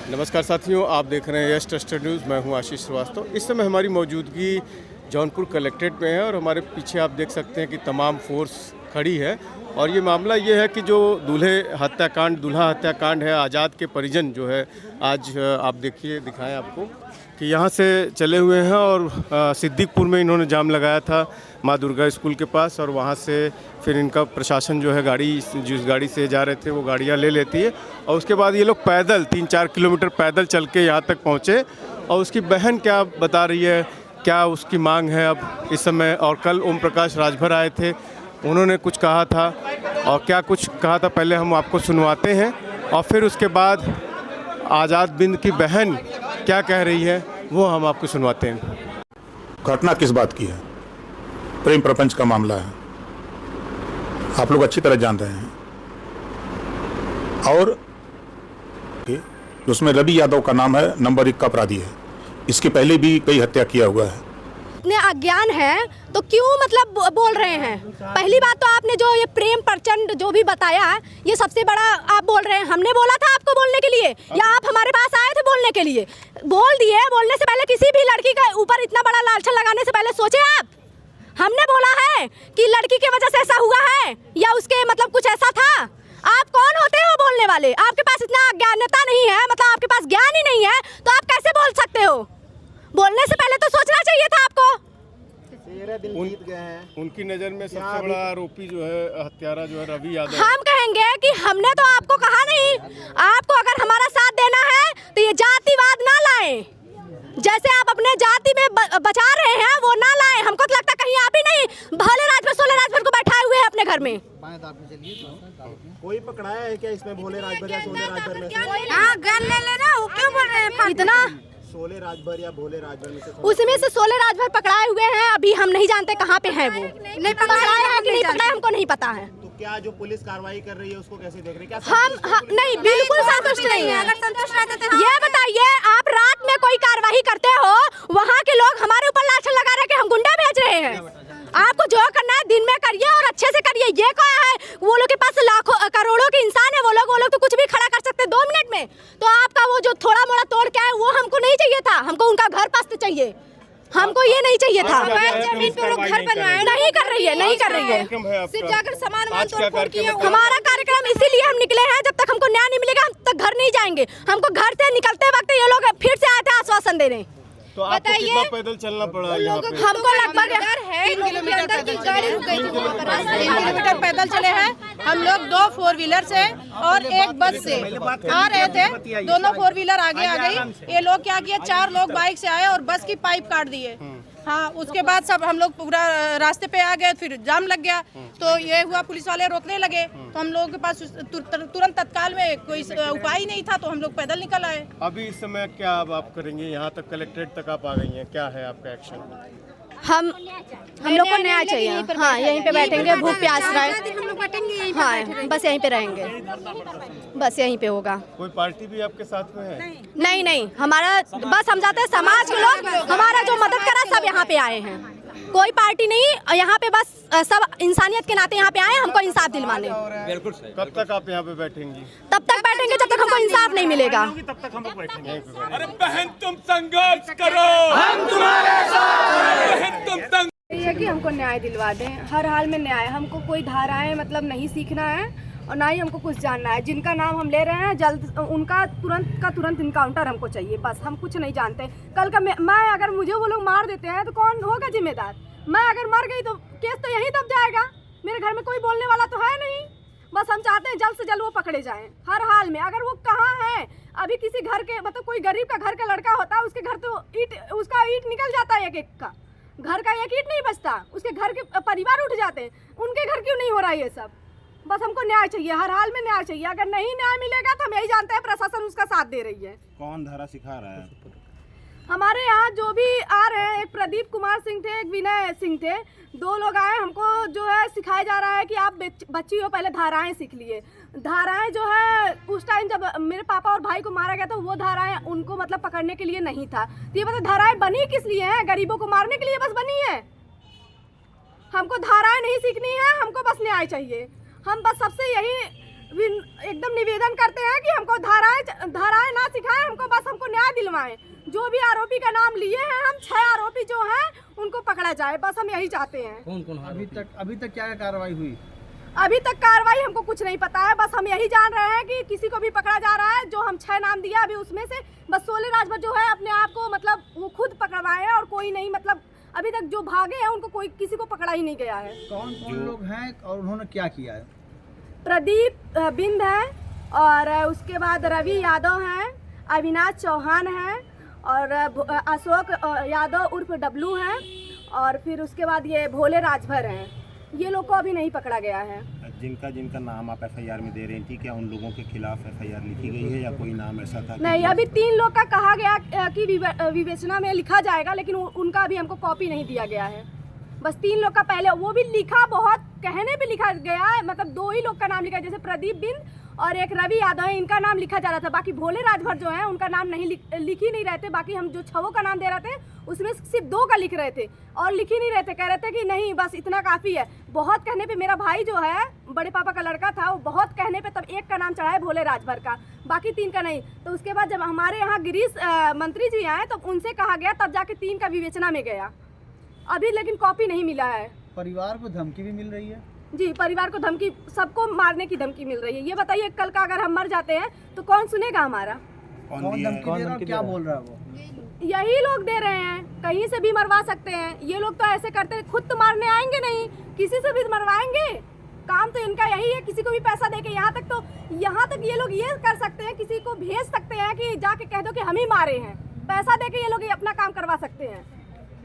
नमस्कार साथियों, आप देख रहे हैं यस ट्रस्टेड न्यूज़। मैं हूं आशीष श्रीवास्तव। इस समय हमारी मौजूदगी जौनपुर कलेक्ट्रेट में है और हमारे पीछे आप देख सकते हैं कि तमाम फोर्स खड़ी है। और ये मामला ये है कि जो दूल्हा हत्याकांड है, आज़ाद के परिजन जो है आज आप देखिए, दिखाएं आपको कि यहाँ से चले हुए हैं और सिद्दीकपुर में इन्होंने जाम लगाया था माँ दुर्गा स्कूल के पास, और वहाँ से फिर इनका प्रशासन जो है जिस गाड़ी से जा रहे थे वो गाड़ियाँ ले लेती है, और उसके बाद ये लोग पैदल 3-4 किलोमीटर पैदल चल के यहाँ तक पहुँचे। और उसकी बहन क्या बता रही है, क्या उसकी मांग है अब इस समय। और कल ओम प्रकाश राजभर आए थे, उन्होंने कुछ कहा था, और क्या कुछ कहा था पहले हम आपको सुनवाते हैं, और फिर उसके बाद आज़ाद बिंद की बहन क्या कह रही है वो हम आपको सुनवाते हैं। घटना किस बात की है? प्रेम प्रपंच का मामला है, आप लोग अच्छी तरह जान रहे हैं। और उसमें रवि यादव का नाम है, नंबर 1 का अपराधी है। इसके पहले भी कई हत्या किया हुआ है। इतने अज्ञान है तो क्यों मतलब बोल रहे हैं? पहली बात तो आपने जो ये प्रेम प्रचंड जो भी बताया, ये सबसे बड़ा आप बोल रहे हैं। हमने बोला था आपको बोलने के लिए, या आप हमारे पास आए थे बोलने के लिए? बोल दिए। बोलने से पहले किसी भी लड़की के ऊपर इतना बड़ा लालछन लगाने से पहले सोचे आप? हमने बोला है कि लड़की की वजह से ऐसा हुआ है या उसके मतलब कुछ ऐसा था? आप कौन होते हो बोलने वाले? आपके पास इतना ज्ञानता नहीं है, मतलब आपके पास ज्ञान ही नहीं है, तो आप कैसे बोल सकते हो? बोलने से पहले तो सोचना चाहिए था आपको। उनकी नज़र में सबसे बड़ा आरोपी जो है, हत्यारा जो है रवि यादव। हम कहेंगे कि हमने तो आपको कहा नहीं। आपको अगर हमारा साथ देना है तो ये जातिवाद ना लाएं। जैसे आप अपने जाति में बचा रहे हैं वो ना लाएं। हमको तो लगता कहीं आप ही नहीं भोले राजभर सोले राजभर को बैठाए हुए हैं अपने घर में। कोई पकड़ाया है क्या इसमें? भोले राजभर या सोले राजभर में से? हाँ, गन ले लेना। वो क्यों बोल रहे हैं इतना? सोले राजभर या भोले राजभर में से? उसमें से सोले राजभर पकड़ाए हुए हैं। अभी हम नहीं जानते कहाँ पे हैं वो। नहीं पकड़ाए हैं कि नहीं पकड़ाए हमको नहीं पता है। तो क्या जो पुलिस कार्रवाई कर रही है उसको कैसे देख रहे हैं? हम नहीं, बिल्कुल संतुष्ट नहीं है। अगर संतुष्ट रहते तो ये बताइए, आप रात में कोई कार्रवाई करते हो, वहाँ के लोग हमारे ऊपर लाठन लगा रहे कि हम गुंडा भेज रहे हैं। आपको जो करना है दिन में करिए और अच्छे से करिए। ये क्या है, वो लोग के पास लाखों करोड़ों के इंसान है, वो लोग तो कुछ भी खड़ा कर सकते 2 मिनट में। तो आपका वो जो थोड़ा मोड़ा तोड़ के है वो हमको नहीं चाहिए था। हमको उनका घर पस्त चाहिए, हमको ये नहीं चाहिए था। जमीन पे लोग घर बनवाए नहीं कर रही है, नहीं कर रही है। सिर्फ जाकर सामान तोड़ किए। हमारा कार्यक्रम इसीलिए हम निकले हैं, जब तक हमको न्याय नहीं मिलेगा हम तक घर नहीं जाएंगे। हमको घर से निकलते वक्त ये लोग फिर से आए थे आश्वासन देने। तो आपको कितना पैदल चलना पड़ा यहाँ पे? हमको लगभग 3 किलोमीटर की गाड़ी रुक गई थी वहाँ पर। 3 किलोमीटर पैदल चले हैं हम लोग। 2 4 व्हीलर से और 1 बस से आ रहे थे। दोनों 4 व्हीलर आगे आ गई। ये लोग क्या किए, 4 लोग बाइक से आए और बस की पाइप काट दिए। हाँ, उसके बाद सब हम लोग पूरा रास्ते पे आ गए, फिर जाम लग गया। तो ये हुआ, पुलिस वाले रोकने लगे, तो हम लोगों के पास तुरंत तत्काल में कोई उपाय ही नहीं था, तो हम लोग पैदल निकल आए। अभी इस समय क्या अब आप करेंगे? यहाँ तक कलेक्ट्रेट तक आप आ गई हैं, क्या है आपका एक्शन? हम लोग को न्याय चाहिए। हाँ, यहीं पे बैठेंगे, भूख प्यास रहे हम लोग बैठेंगे यहीं पे। हाँ, बस यहीं पे रहेंगे, बस यहीं पे होगा। कोई पार्टी भी आपके साथ में है? नहीं, हमारा बस हम जाते हैं, समाज के लोग हमारा जो मदद करा सब यहाँ पे आए हैं। कोई पार्टी नहीं, यहाँ पे बस सब इंसानियत के नाते यहाँ पे आए, हमको इंसाफ दिलवाने। बिल्कुल सही। कब तक आप यहाँ पे बैठेंगी? तब तक बैठेंगे जब तक हमको इंसाफ नहीं मिलेगा। तब तक हम लोग बैठेंगे। अरे बहन तुम संघर्ष करो, हम तुम्हारे साथ। बहन तुम ये है कि हमको न्याय दिलवा दें, हर हाल में न्याय। हमको कोई धाराएं मतलब नहीं सीखना है और ना ही हमको कुछ जानना है। जिनका नाम हम ले रहे हैं जल्द उनका तुरंत का तुरंत इनकाउंटर हमको चाहिए, बस। हम कुछ नहीं जानते। कल का मैं अगर मुझे वो लोग मार देते हैं तो कौन होगा जिम्मेदार? मैं अगर मर गई तो केस तो यहीं दब जाएगा। मेरे घर में कोई बोलने वाला तो है नहीं। बस हम चाहते हैं जल्द से जल्द वो पकड़े जाएं, हर हाल में। अगर वो कहाँ है, अभी किसी घर के मतलब कोई गरीब का घर का लड़का होता है, उसके घर तो उसका ईंट निकल जाता है, एक का घर का एक ईंट नहीं बचता, उसके घर के परिवार उठ जाते हैं। उनके घर क्यों नहीं हो रहा है ये सब? बस हमको न्याय चाहिए, हर हाल में न्याय चाहिए। अगर नहीं न्याय मिलेगा तो हम यही जानते हैं प्रशासन उसका साथ दे रही है। कौन धारा सिखा रहा है? हमारे यहाँ जो भी आ रहे हैं, एक प्रदीप कुमार सिंह थे, एक विनय सिंह थे, 2 लोग आए। हमको जो है सिखाया जा रहा है कि आप बच्ची हो, पहले धाराएं सीख लिए। धाराएं जो है उस टाइम जब मेरे पापा और भाई को मारा गया तो वो धाराएं उनको मतलब पकड़ने के लिए नहीं था। तो ये मतलब धाराएं बनी किस लिए हैं? गरीबों को मारने के लिए बस बनी है। हमको धाराएं नहीं सीखनी है, हमको बस न्याय चाहिए। हम बस सबसे यही एकदम निवेदन करते हैं कि हमको धाराएं ना सिखाएं, हमको पकड़वाएं। जो भी आरोपी का नाम लिए हैं, हम 6 आरोपी जो हैं उनको पकड़ा जाए, बस हम यही चाहते हैं। कौन कौन अभी तक क्या कार्रवाई हुई? अभी तक कार्रवाई हमको कुछ नहीं पता है, बस हम यही जान रहे हैं कि किसी को भी पकड़ा जा रहा है। जो हम 6 नाम दिया अभी उसमें से बस शोले राजभर जो है अपने आप को मतलब वो खुद पकड़वाए हैं और कोई नहीं, मतलब अभी तक जो भागे हैं उनको कोई किसी को पकड़ा ही नहीं गया है। कौन कौन लोग हैं और उन्होंने क्या किया है? प्रदीप बिंद है और उसके बाद रवि यादव हैं, अविनाश चौहान हैं और अशोक यादव उर्फ डब्लू हैं और फिर उसके बाद ये भोले राजभर हैं। ये लोग को अभी नहीं पकड़ा गया है। जिनका नाम आप एफआईआर में दे रहे थी, क्या उन लोगों के खिलाफ एफआईआर लिखी गई है या कोई नाम ऐसा था? नहीं, अभी 3 लोग का कहा गया कि विवेचना में लिखा जाएगा, लेकिन उनका अभी हमको कॉपी नहीं दिया गया है। बस 3 लोग का पहले वो भी लिखा, बहुत कहने पे लिखा गया है, मतलब 2 ही लोग का नाम लिखा, जैसे प्रदीप बिंद और एक रवि यादव है, इनका नाम लिखा जा रहा था। बाकी भोले राजभर जो है उनका नाम नहीं लिख ही नहीं रहे थे। बाकी हम जो 6 का नाम दे रहे थे उसमें सिर्फ 2 का लिख रहे थे और लिख ही नहीं रहे थे। कह रहे थे कि नहीं बस इतना काफ़ी है। बहुत कहने पे मेरा भाई जो है बड़े पापा का लड़का था, वो बहुत कहने पे तब 1 का नाम चढ़ाया भोले राजभर का, बाकी 3 का नहीं। तो उसके बाद जब हमारे यहाँ गिरीश मंत्री जी आए तो उनसे कहा गया, तब जाके 3 का विवेचना में गया। अभी लेकिन कॉपी नहीं मिला है। परिवार को धमकी भी मिल रही है? जी, परिवार को धमकी, सबको मारने की धमकी मिल रही है। ये बताइए कल का अगर हम मर जाते हैं तो कौन सुनेगा हमारा? कौन धमकी दे रहा है? क्या बोल रहा है वो? यही लोग दे रहे हैं, कहीं से भी मरवा सकते हैं। ये लोग तो ऐसे करते हैं, खुद तो मारने आएंगे नहीं, किसी से भी मरवाएंगे। काम तो इनका यही है, किसी को भी पैसा देके। यहाँ तक ये लोग ये कर सकते हैं, किसी को भेज सकते हैं कि जाके कह दो कि हम ही मारे हैं। पैसा देके ये लोग अपना काम करवा सकते हैं।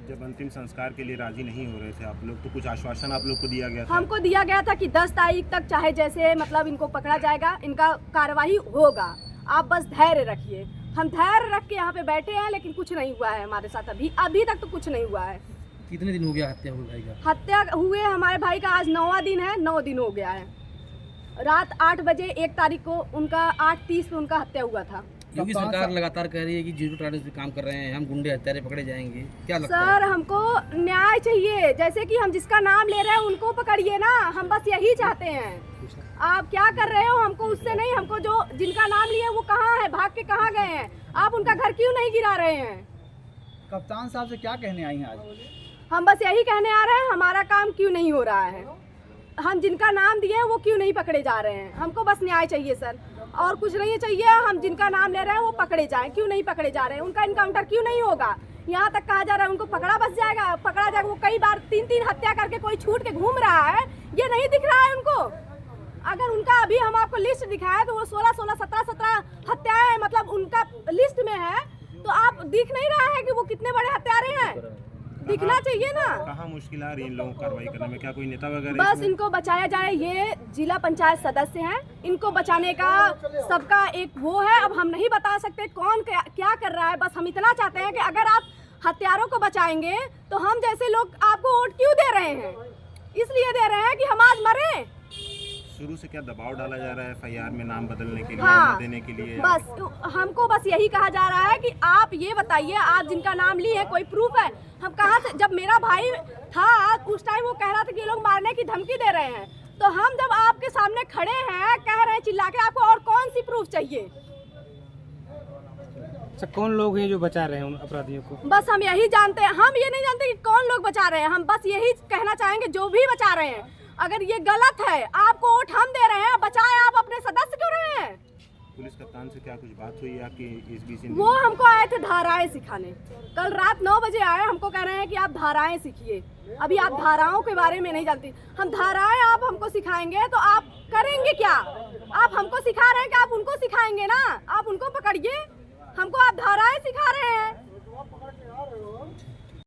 जब अंतिम संस्कार के लिए राजी नहीं हो रहे थे आप लोग, तो कुछ आश्वासन आप लोग को दिया गया था? हमको दिया गया था कि 10 तारीख तक चाहे जैसे मतलब इनको पकड़ा जाएगा, इनका कार्रवाई होगा, आप बस धैर्य रखिए। हम धैर्य रख के यहाँ पे बैठे हैं, लेकिन कुछ नहीं हुआ है हमारे साथ। अभी तक तो कुछ नहीं हुआ है। कितने दिन हो गया हत्या हुए भाई का? हत्या हुए हमारे भाई का आज 9वां दिन है, 9 दिन हो गया है। रात 8 बजे 1 तारीख को उनका 8:30 पे उनका हत्या हुआ था। क्योंकि सरकार लगातार कह रही है कि जीरो टॉलरेंस पे काम कर रहे हैं, हम गुंडे हत्यारे पकड़े जाएंगे, क्या लगता है? सर हमको न्याय चाहिए, जैसे कि हम जिसका नाम ले रहे हैं उनको पकड़िए ना, हम बस यही चाहते हैं। आप क्या कर रहे हो हमको उससे नहीं, हमको जो जिनका नाम लिए वो कहाँ है, भाग के कहाँ गए हैं, आप उनका घर क्यों नहीं गिरा रहे हैं? कप्तान साहब से क्या कहने आई हैं आज? हम बस यही कहने आ रहे हैं, हमारा काम क्यों नहीं हो रहा है, हम जिनका नाम दिए हैं वो क्यों नहीं पकड़े जा रहे हैं। हमको बस न्याय चाहिए सर, और कुछ नहीं चाहिए। हम जिनका नाम ले रहे हैं वो पकड़े जाएं, क्यों नहीं पकड़े जा रहे हैं? उनका इनकाउंटर क्यों नहीं होगा? यहाँ तक कहा जा रहा है उनको पकड़ा बस जाएगा, पकड़ा जाएगा। वो कई बार 3-3 हत्या करके कोई छूट के घूम रहा है, ये नहीं दिख रहा है उनको? अगर उनका अभी हम आपको लिस्ट दिखाए तो वो 16, 17 हत्याएं मतलब उनका लिस्ट में है, तो आप दिख नहीं रहा है कि वो कितने बड़े हत्यारे हैं? दिखना चाहिए ना। कहाँ मुश्किल आ रही है इन लोगों को कार्रवाई करने में? क्या कोई नेता वगैरह? बस इनको बचाया जाए, ये जिला पंचायत सदस्य हैं, इनको बचाने का सबका एक वो है। अब हम नहीं बता सकते कौन क्या कर रहा है, बस हम इतना चाहते हैं कि अगर आप हत्यारों को बचाएंगे तो हम जैसे लोग आपको वोट क्यों दे रहे हैं? इसलिए दे रहे हैं कि हम आज मरे। शुरू से क्या दबाव डाला जा रहा है एफआईआर में नाम बदलने के लिए, हाँ, न देने के लिए? बस हमको बस यही कहा जा रहा है कि आप ये बताइए, आप जिनका नाम लिए हैं कोई प्रूफ है? हम कहाँ से? जब मेरा भाई था उस टाइम वो कह रहा था कि ये लोग मारने की धमकी दे रहे हैं, तो हम जब आपके सामने खड़े हैं कह रहे हैं चिल्ला के, आपको और कौन सी प्रूफ चाहिए? कौन लोग हैं जो बचा रहे हैं उन अपराधियों को? बस हम यही जानते हैं, हम ये नहीं जानते कि कौन लोग बचा रहे हैं। हम बस यही कहना चाहेंगे जो भी बचा रहे हैं, अगर ये गलत है, आपको वोट हम दे रहे हैं, बचाए आप अपने सदस्य क्यों रहे हैं? पुलिस कप्तान से क्या कुछ बात हुई या कि इस बीच? वो हमको आए थे धाराएं सिखाने, कल रात 9 बजे आए, हमको कह रहे हैं कि आप धाराएं सीखिए। अभी आप धाराओं के बारे में नहीं जानती, हम धाराएं आप हमको सिखाएंगे तो आप करेंगे क्या? आप हमको सिखा रहे हैं कि आप उनको सिखाएंगे ना, आप उनको पकड़िए। हमको